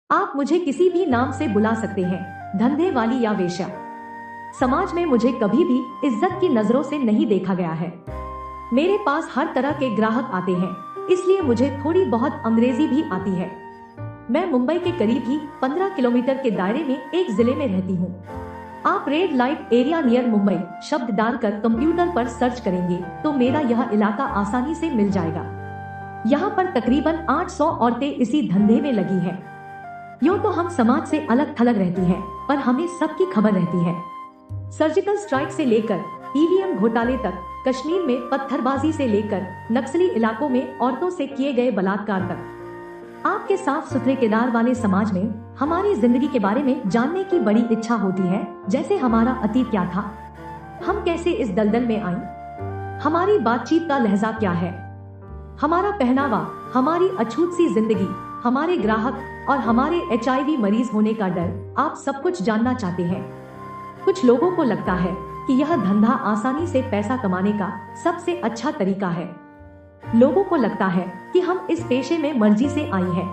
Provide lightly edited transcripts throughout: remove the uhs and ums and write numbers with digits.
आप मुझे किसी भी नाम से बुला सकते हैं, धंधे वाली या वेश्या। समाज में मुझे कभी भी इज्जत की नजरों से नहीं देखा गया है। मेरे पास हर तरह के ग्राहक आते हैं, इसलिए मुझे थोड़ी बहुत अंग्रेजी भी आती है। मैं मुंबई के करीब ही 15 किलोमीटर के दायरे में एक जिले में रहती हूँ। आप red light area near Mumbai शब्द डालकर कंप्यूटर पर सर्च करेंगे तो मेरा यह इलाका आसानी से मिल जाएगा। यहाँ पर तकरीबन 800 औरतें इसी धंधे में लगी हैं। यूँ तो हम समाज से अलग थलग रहती हैं, पर हमें सबकी खबर रहती है। सर्जिकल स्ट्राइक से लेकर ईवीएम घोटाले तक, कश्मीर में पत्थरबाजी से लेकर नक्सली इलाकों में औरतों से किए गए बलात्कार तक। आपके साफ सुथरे किरदार वाले समाज में हमारी जिंदगी के बारे में जानने की बड़ी इच्छा होती है, जैसे हमारा अतीत क्या था, हम कैसे इस दलदल में आई, हमारी बातचीत का लहजा क्या है, हमारा पहनावा, हमारी अछूत सी जिंदगी, हमारे ग्राहक और हमारे एचआईवी मरीज होने का डर। आप सब कुछ जानना चाहते हैं। कुछ लोगों को लगता है कि यह धंधा आसानी से पैसा कमाने का सबसे अच्छा तरीका है। लोगों को लगता है कि हम इस पेशे में मर्जी से आई है।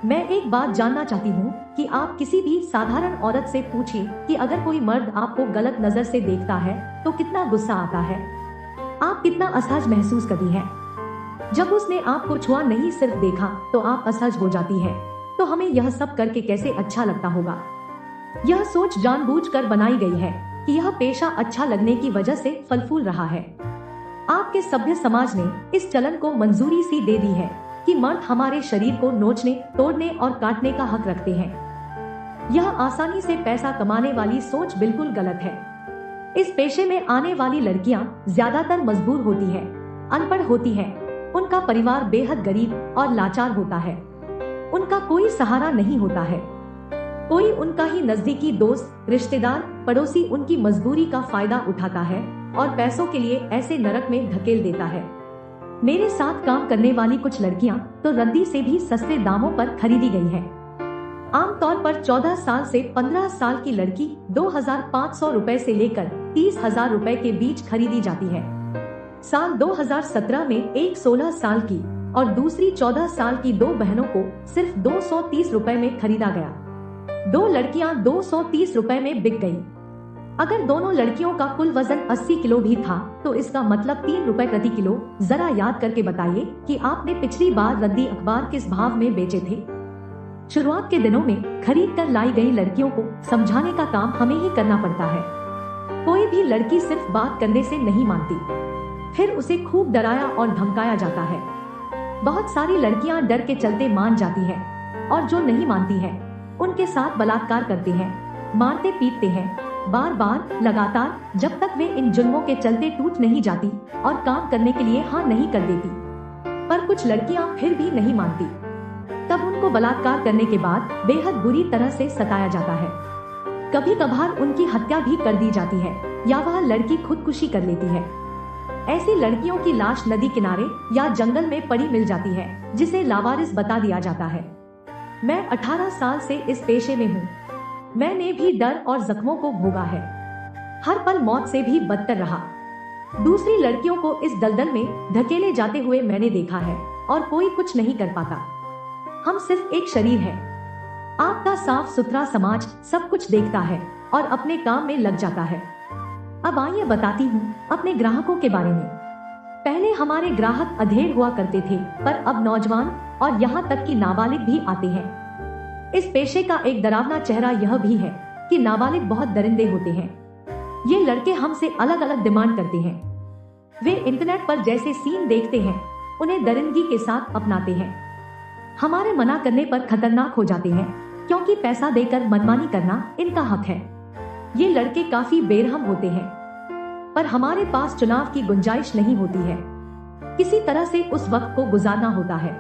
मैं एक बात जानना चाहती हूँ कि आप किसी भी साधारण औरत से पूछिए कि अगर कोई मर्द आपको गलत नजर से देखता है तो कितना गुस्सा आता है, आप कितना असहज महसूस करती हैं। जब उसने आपको छुआ नहीं सिर्फ देखा तो आप असहज हो जाती है, तो हमें यह सब करके कैसे अच्छा लगता होगा। यह सोच जानबूझकर बनाई गई है कि यह पेशा अच्छा लगने की वजह से फल फूल रहा है। आपके सभ्य समाज ने इस चलन को मंजूरी सी दे दी है कि मर्द हमारे शरीर को नोचने, तोड़ने और काटने का हक रखते हैं। यह आसानी से पैसा कमाने वाली सोच बिल्कुल गलत है। इस पेशे में आने वाली लड़कियां ज्यादातर मजबूर होती है, अनपढ़ होती है, उनका परिवार बेहद गरीब और लाचार होता है, उनका कोई सहारा नहीं होता है। कोई उनका ही नजदीकी दोस्त, रिश्तेदार, पड़ोसी उनकी मजबूरी का फायदा उठाता है और पैसों के लिए ऐसे नरक में धकेल देता है। मेरे साथ काम करने वाली कुछ लड़कियां तो रद्दी से भी सस्ते दामों पर खरीदी गई हैं। आमतौर पर 14 साल से 15 साल की लड़की 2,500 रुपए से लेकर 30,000 रुपए के बीच खरीदी जाती है। साल 2017 में एक 16 साल की और दूसरी 14 साल की दो बहनों को सिर्फ 230 रुपए में खरीदा गया। दो लड़कियां 230 रुपए में बिक गईं। अगर दोनों लड़कियों का कुल वजन 80 किलो भी था तो इसका मतलब 3 रुपए प्रति किलो। जरा याद करके बताइए कि आपने पिछली बार रद्दी अखबार किस भाव में बेचे थे। शुरुआत के दिनों में खरीद कर लाई गई लड़कियों को समझाने का काम हमें ही करना पड़ता है। कोई भी लड़की सिर्फ बात करने से नहीं मानती, फिर उसे खूब डराया और धमकाया जाता है। बहुत सारी लड़कियां डर के चलते मान जाती हैं और जो नहीं मानती हैं उनके साथ बलात्कार करते हैं, मारते पीटते हैं, बार बार लगातार, जब तक वे इन जुल्मों के चलते टूट नहीं जाती और काम करने के लिए हाँ नहीं कर देती। पर कुछ लड़कियां फिर भी नहीं मानती, तब उनको बलात्कार करने के बाद बेहद बुरी तरह से सताया जाता है। कभी कभार उनकी हत्या भी कर दी जाती है या वह लड़की खुदकुशी कर लेती है। ऐसी लड़कियों की लाश नदी किनारे या जंगल में पड़ी मिल जाती है, जिसे लावारिस बता दिया जाता है। मैं 18 साल से इस पेशे में हूँ। मैंने भी डर और जख्मों को भोगा है, हर पल मौत से भी बदतर रहा। दूसरी लड़कियों को इस दलदल में धकेले जाते हुए मैंने देखा है और कोई कुछ नहीं कर पाता। हम सिर्फ एक शरीर है। आपका साफ सुथरा समाज सब कुछ देखता है और अपने काम में लग जाता है। अब आइए बताती हूँ अपने ग्राहकों के बारे में। पहले हमारे ग्राहक अधेड़ हुआ करते थे, पर अब नौजवान और यहाँ तक कि नाबालिग भी आते हैं। इस पेशे का एक डरावना चेहरा यह भी है कि नाबालिग बहुत दरिंदे होते हैं। ये लड़के हमसे अलग अलग डिमांड करते हैं। वे इंटरनेट पर जैसे सीन देखते हैं उन्हें दरिंदगी के साथ अपनाते हैं। हमारे मना करने पर खतरनाक हो जाते हैं, क्योंकि पैसा देकर मनमानी करना इनका हक है। ये लड़के काफी बेरहम होते हैं, पर हमारे पास चुनाव की गुंजाइश नहीं होती है। किसी तरह से उस वक्त को गुजारना होता है।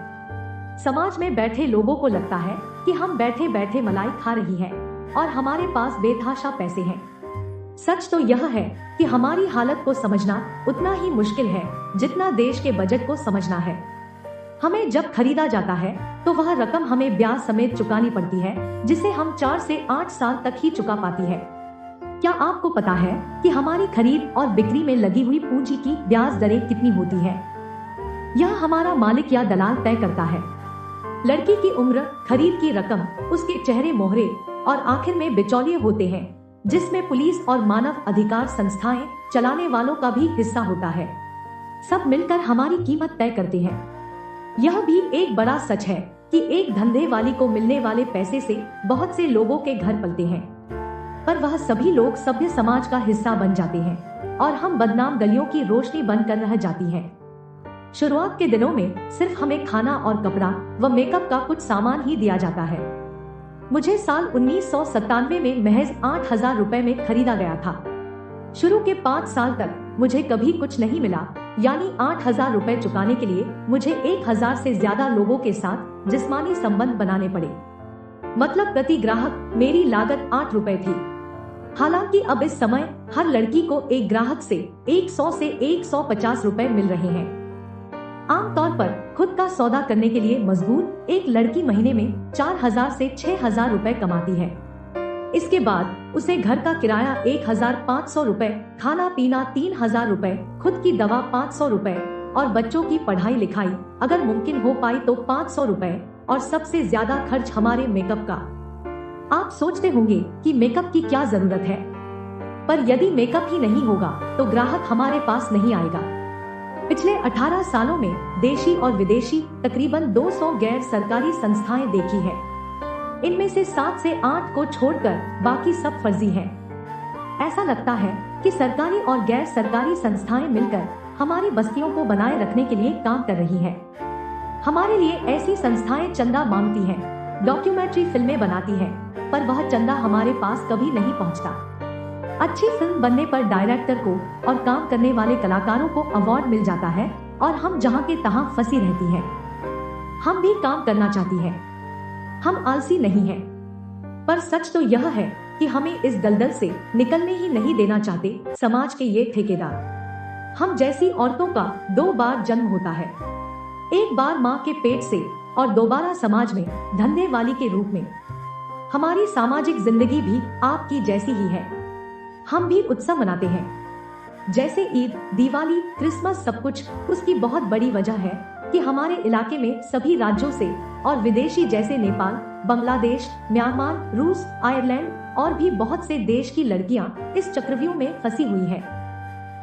समाज में बैठे लोगों को लगता है कि हम बैठे बैठे मलाई खा रही हैं और हमारे पास बेतहाशा पैसे हैं। सच तो यह है कि हमारी हालत को समझना उतना ही मुश्किल है जितना देश के बजट को समझना है। हमें जब खरीदा जाता है तो वह रकम हमें ब्याज समेत चुकानी पड़ती है, जिसे हम 4 से 8 साल तक ही चुका पाती है। क्या आपको पता है कि हमारी खरीद और बिक्री में लगी हुई पूंजी की ब्याज दरें कितनी होती है? यह हमारा मालिक या दलाल तय करता है। लड़की की उम्र, खरीद की रकम, उसके चेहरे मोहरे और आखिर में बिचौलिए होते हैं, जिसमें पुलिस और मानव अधिकार संस्थाएं चलाने वालों का भी हिस्सा होता है। सब मिलकर हमारी कीमत तय करते हैं। यह भी एक बड़ा सच है कि एक धंधे वाली को मिलने वाले पैसे से बहुत से लोगों के घर पलते हैं, पर वह सभी लोग सभ्य समाज का हिस्सा बन जाते हैं और हम बदनाम गलियों की रोशनी बनकर रह जाती हैं। शुरुआत के दिनों में सिर्फ हमें खाना और कपड़ा व मेकअप का कुछ सामान ही दिया जाता है। मुझे साल 1997 में महज 8,000 रुपए में खरीदा गया था। शुरू के 5 साल तक मुझे कभी कुछ नहीं मिला, यानी 8,000 रुपए चुकाने के लिए मुझे 1,000 से ज्यादा लोगों के साथ जिस्मानी संबंध बनाने पड़े। मतलब प्रति ग्राहक मेरी लागत 8 रुपए थी। हालांकि अब इस समय हर लड़की को एक ग्राहक से 100 से 150 रुपए मिल रहे हैं। आमतौर पर खुद का सौदा करने के लिए मजबूर एक लड़की महीने में 4,000 से 6,000 रुपए कमाती है। इसके बाद उसे घर का किराया 1,500 रुपए, खाना पीना 3,000 रुपए, खुद की दवा 500 रुपए और बच्चों की पढ़ाई लिखाई अगर मुमकिन हो पाई तो 500 रुपए और सबसे ज्यादा खर्च हमारे मेकअप का। आप सोचते होंगे कि मेकअप की क्या जरूरत है, पर यदि मेकअप ही नहीं होगा तो ग्राहक हमारे पास नहीं आएगा। पिछले 18 सालों में देशी और विदेशी तकरीबन 200 गैर सरकारी संस्थाएं देखी है। इनमें से 7 से 8 को छोड़कर बाकी सब फर्जी हैं। ऐसा लगता है कि सरकारी और गैर सरकारी संस्थाएं मिलकर हमारी बस्तियों को बनाए रखने के लिए काम कर रही हैं। हमारे लिए ऐसी संस्थाएं चंदा मांगती हैं, डॉक्यूमेंट्री फिल्में बनाती हैं, पर वह चंदा हमारे पास कभी नहीं पहुंचता। अच्छी फिल्म बनने पर डायरेक्टर को और काम करने वाले कलाकारों को अवार्ड मिल जाता है और हम जहां के तहां फंसी रहती हैं। हम भी काम करना चाहती हैं। हम आलसी नहीं हैं, पर सच तो यह है कि हमें इस दलदल से निकलने ही नहीं देना चाहते समाज के ये ठेकेदार। हम जैसी औरतों का 2 बार जन्म होता है, एक बार माँ के पेट से और दोबारा समाज में धंधे वाली के रूप में। हमारी सामाजिक जिंदगी भी आपकी जैसी ही है। हम भी उत्सव मनाते हैं, जैसे ईद, दिवाली, क्रिसमस, सब कुछ। उसकी बहुत बड़ी वजह है कि हमारे इलाके में सभी राज्यों से और विदेशी जैसे नेपाल, बांग्लादेश, म्यांमार, रूस, आयरलैंड और भी बहुत से देश की लड़कियां इस चक्रव्यूह में फंसी हुई है।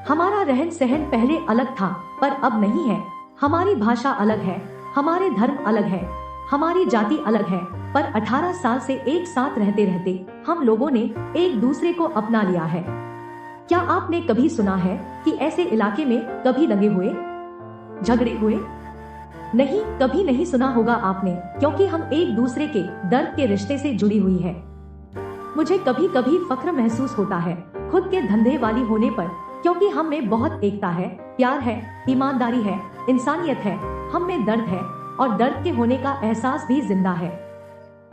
हमारा रहन सहन पहले अलग था, पर अब नहीं है। हमारी भाषा अलग है, हमारे धर्म अलग है, हमारी जाति अलग है, पर 18 साल से एक साथ रहते रहते हम लोगों ने एक दूसरे को अपना लिया है। क्या आपने कभी सुना है कि ऐसे इलाके में कभी दंगे हुए, झगड़े हुए? नहीं, कभी नहीं सुना होगा आपने, क्योंकि हम एक दूसरे के दर्द के रिश्ते से जुड़ी हुई है। मुझे कभी कभी फख्र महसूस होता है खुद के धंधे वाली होने पर, क्योंकि हम में बहुत एकता है, प्यार है, ईमानदारी है, इंसानियत है, हम में दर्द है और दर्द के होने का एहसास भी जिंदा है।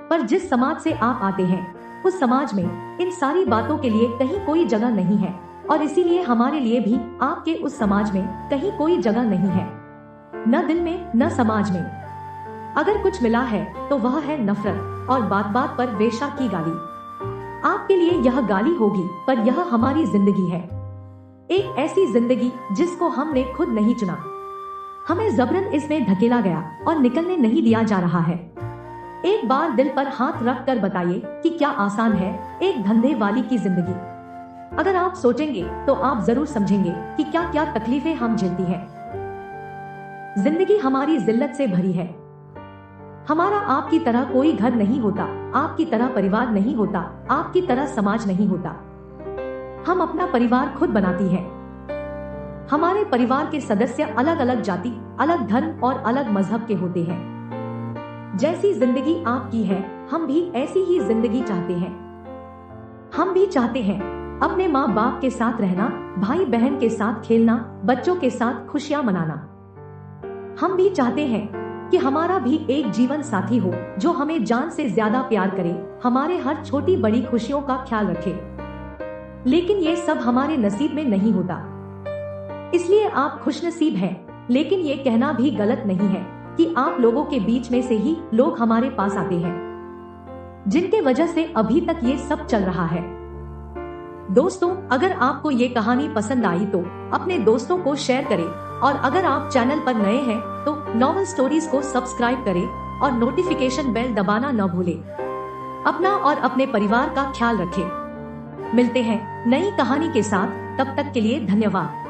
पर जिस समाज से आप आते हैं, उस समाज में इन सारी बातों के लिए कहीं कोई जगह नहीं है और इसीलिए हमारे लिए भी आपके उस समाज में कहीं कोई जगह नहीं है, न दिल में न समाज में। अगर कुछ मिला है तो वह है नफरत और बात बात पर वेश्या की गाली। आपके लिए यह गाली होगी, पर यह हमारी जिंदगी है, एक ऐसी जिंदगी जिसको हमने खुद नहीं चुना। हमें जबरन इसमें धकेला गया और निकलने नहीं दिया जा रहा है। एक बार दिल पर हाथ रख कर बताइए कि क्या आसान है एक धंधे वाली की जिंदगी। अगर आप सोचेंगे तो आप जरूर समझेंगे कि क्या क्या तकलीफें हम झेलती हैं। जिंदगी हमारी जिल्लत से भरी है। हमारा आपकी तरह कोई घर नहीं होता, आपकी तरह परिवार नहीं होता, आपकी तरह समाज नहीं होता। हम अपना परिवार खुद बनाती हैं। हमारे परिवार के सदस्य अलग अलग जाति, अलग धर्म और अलग मजहब के होते हैं। जैसी जिंदगी आपकी है, हम भी ऐसी ही जिंदगी चाहते हैं। हम भी चाहते हैं अपने माँ बाप के साथ रहना, भाई बहन के साथ खेलना, बच्चों के साथ खुशियां मनाना। हम भी चाहते हैं कि हमारा भी एक जीवन साथी हो जो हमें जान से ज्यादा प्यार करे, हमारे हर छोटी बड़ी खुशियों का ख्याल रखे। लेकिन ये सब हमारे नसीब में नहीं होता, इसलिए आप खुशनसीब हैं। लेकिन ये कहना भी गलत नहीं है कि आप लोगों के बीच में से ही लोग हमारे पास आते हैं, जिनके वजह से अभी तक ये सब चल रहा है। दोस्तों, अगर आपको ये कहानी पसंद आई तो अपने दोस्तों को शेयर करें और अगर आप चैनल पर नए हैं तो नॉवल स्टोरीज को सब्सक्राइब करें और नोटिफिकेशन बेल दबाना न भूलें। अपना और अपने परिवार का ख्याल रखें। मिलते हैं नई कहानी के साथ, तब तक के लिए धन्यवाद।